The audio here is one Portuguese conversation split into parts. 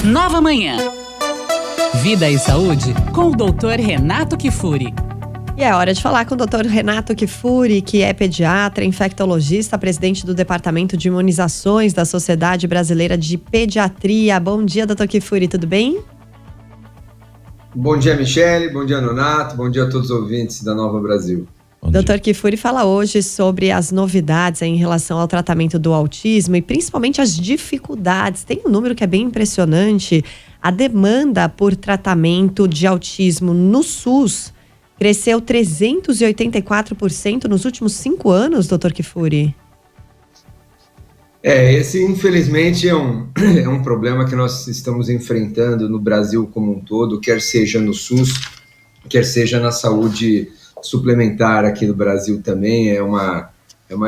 Nova Manhã. Vida e Saúde com o Dr. Renato Kifuri. E é hora de falar com o Dr. Renato Kifuri, que é pediatra, infectologista, presidente do Departamento de Imunizações da Sociedade Brasileira de Pediatria. Bom dia, Dr. Kifuri, tudo bem? Bom dia, Michele, bom dia, Nonato, bom dia a todos os ouvintes da Nova Brasil. Dr. Kifuri fala hoje sobre as novidades em relação ao tratamento do autismo e principalmente as dificuldades. Tem um número que é bem impressionante. A demanda por tratamento de autismo no SUS cresceu 384% nos últimos 5 anos, Dr. Kifuri. Esse infelizmente é um problema que nós estamos enfrentando no Brasil como um todo, quer seja no SUS, quer seja na saúde suplementar aqui no Brasil também. É uma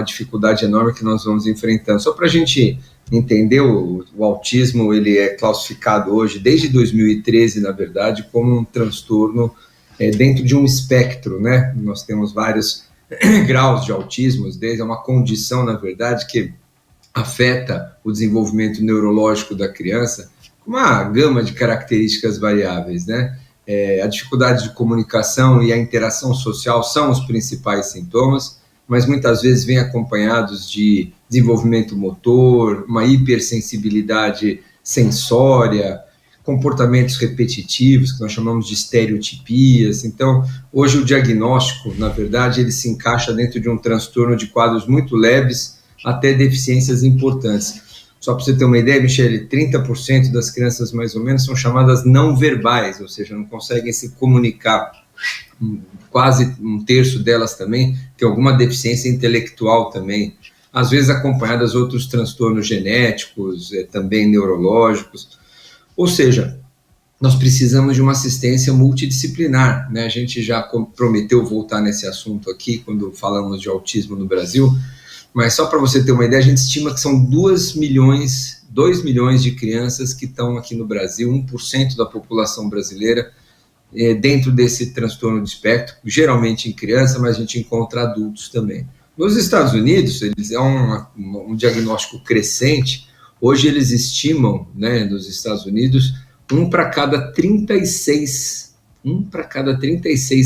dificuldade enorme que nós vamos enfrentando. Só para a gente entender, o autismo ele é classificado hoje, desde 2013, na verdade, como um transtorno dentro de um espectro, né? Nós temos vários graus de autismo, desde uma condição, na verdade, que afeta o desenvolvimento neurológico da criança, com uma gama de características variáveis, né? A dificuldade de comunicação e a interação social são os principais sintomas, mas muitas vezes vêm acompanhados de desenvolvimento motor, uma hipersensibilidade sensória, comportamentos repetitivos, que nós chamamos de estereotipias. Então, hoje o diagnóstico, na verdade, ele se encaixa dentro de um transtorno de quadros muito leves até deficiências importantes. Só para você ter uma ideia, Michele, 30% das crianças, mais ou menos, são chamadas não verbais, ou seja, não conseguem se comunicar. Quase um terço delas também tem alguma deficiência intelectual também, às vezes acompanhadas de outros transtornos genéticos, também neurológicos. Ou seja, nós precisamos de uma assistência multidisciplinar, né? A gente já prometeu voltar nesse assunto aqui quando falamos de autismo no Brasil, mas só para você ter uma ideia, a gente estima que são 2 milhões de crianças que estão aqui no Brasil, 1% da população brasileira, dentro desse transtorno de espectro, geralmente em criança, mas a gente encontra adultos também. Nos Estados Unidos, eles é um diagnóstico crescente. Hoje eles estimam, né, nos Estados Unidos, 1 para cada 36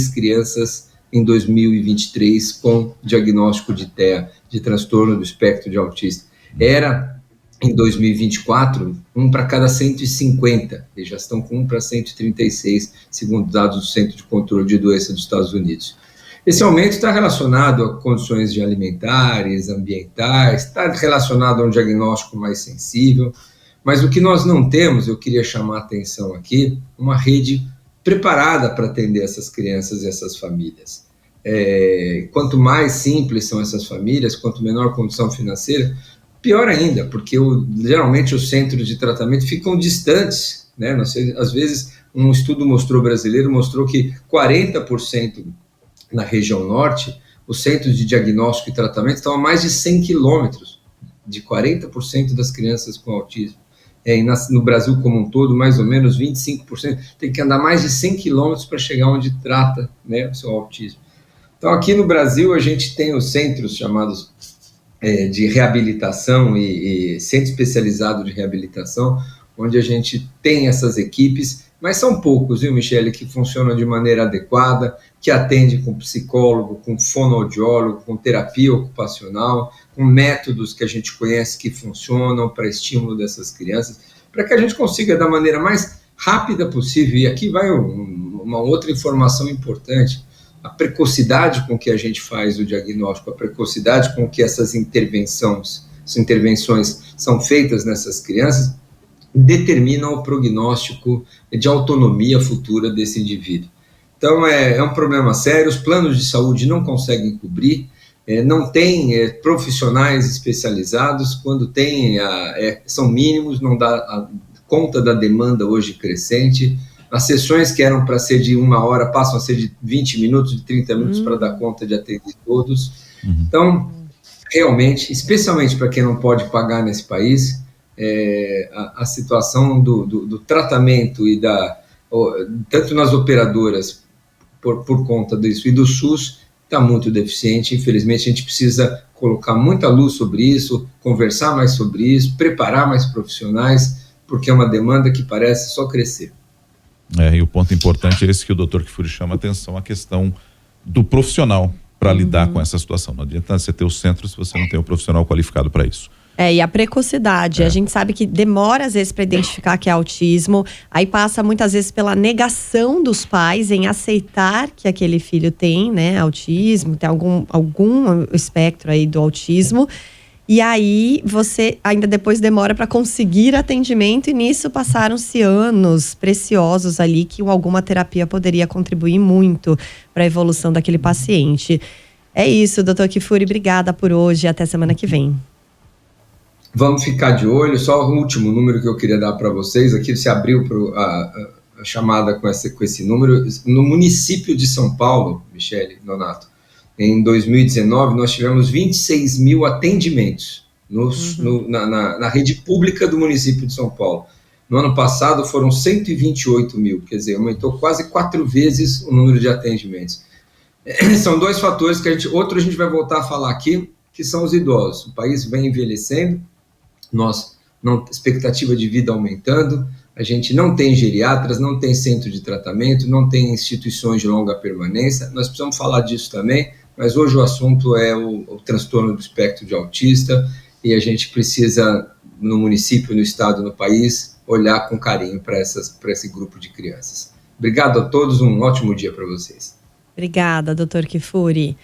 crianças em 2023 com diagnóstico de TEA, de transtorno do espectro de autista. Era, em 2024, 1 para cada 150, eles já estão com 1 para 136, segundo dados do Centro de Controle de Doenças dos Estados Unidos. Esse aumento está relacionado a condições alimentares, ambientais, está relacionado a um diagnóstico mais sensível, mas o que nós não temos, eu queria chamar a atenção aqui, uma rede preparada para atender essas crianças e essas famílias. Quanto mais simples são essas famílias, quanto menor a condição financeira, pior ainda, porque geralmente os centros de tratamento ficam distantes, né? Às vezes, um estudo brasileiro mostrou que 40% na região norte, os centros de diagnóstico e tratamento estão a mais de 100 quilômetros de 40% das crianças com autismo. No Brasil como um todo, mais ou menos 25%, tem que andar mais de 100 quilômetros para chegar onde trata, né, o seu autismo. Então, aqui no Brasil, a gente tem os centros chamados de reabilitação e centro especializado de reabilitação, onde a gente tem essas equipes, mas são poucos, viu, Michele, que funcionam de maneira adequada, que atendem com psicólogo, com fonoaudiólogo, com terapia ocupacional, com métodos que a gente conhece que funcionam para estímulo dessas crianças, para que a gente consiga, da maneira mais rápida possível, e aqui vai uma outra informação importante, a precocidade com que a gente faz o diagnóstico, a precocidade com que essas intervenções são feitas nessas crianças, determinam o prognóstico de autonomia futura desse indivíduo. Então, é um problema sério, os planos de saúde não conseguem cobrir, não tem profissionais especializados, quando tem, são mínimos, não dá conta da demanda hoje crescente. As sessões que eram para ser de 1 hora passam a ser de 20 minutos, de 30 minutos para dar conta de atender todos. Então, realmente, especialmente para quem não pode pagar nesse país, a situação do tratamento e tanto nas operadoras por conta disso e do SUS está muito deficiente. Infelizmente, a gente precisa colocar muita luz sobre isso, conversar mais sobre isso, preparar mais profissionais, porque é uma demanda que parece só crescer. E o ponto importante é esse que o Dr. Kfouri chama a atenção, a questão do profissional para lidar com essa situação. Não adianta você ter o centro se você não tem um profissional qualificado para isso. E a precocidade. A gente sabe que demora às vezes para identificar que é autismo, aí passa muitas vezes pela negação dos pais em aceitar que aquele filho tem, né, autismo, tem algum espectro aí do autismo. E aí você ainda depois demora para conseguir atendimento, e nisso passaram-se anos preciosos ali que alguma terapia poderia contribuir muito para a evolução daquele paciente. É isso, Dr. Kfouri, obrigada por hoje e até semana que vem. Vamos ficar de olho. Só o último número que eu queria dar para vocês. Aqui se abriu a chamada com esse número. No município de São Paulo, Michele, Donato, em 2019, nós tivemos 26 mil atendimentos na rede pública do município de São Paulo. No ano passado foram 128 mil, quer dizer, aumentou quase 4 vezes o número de atendimentos. São dois fatores que a gente vai voltar a falar aqui, que são os idosos. O país vem envelhecendo, expectativa de vida aumentando, a gente não tem geriatras, não tem centro de tratamento, não tem instituições de longa permanência. Nós precisamos falar disso também, mas hoje o assunto é o transtorno do espectro de autista, e a gente precisa, no município, no estado, no país, olhar com carinho para esse grupo de crianças. Obrigado a todos, um ótimo dia para vocês. Obrigada, Dr. Kfouri.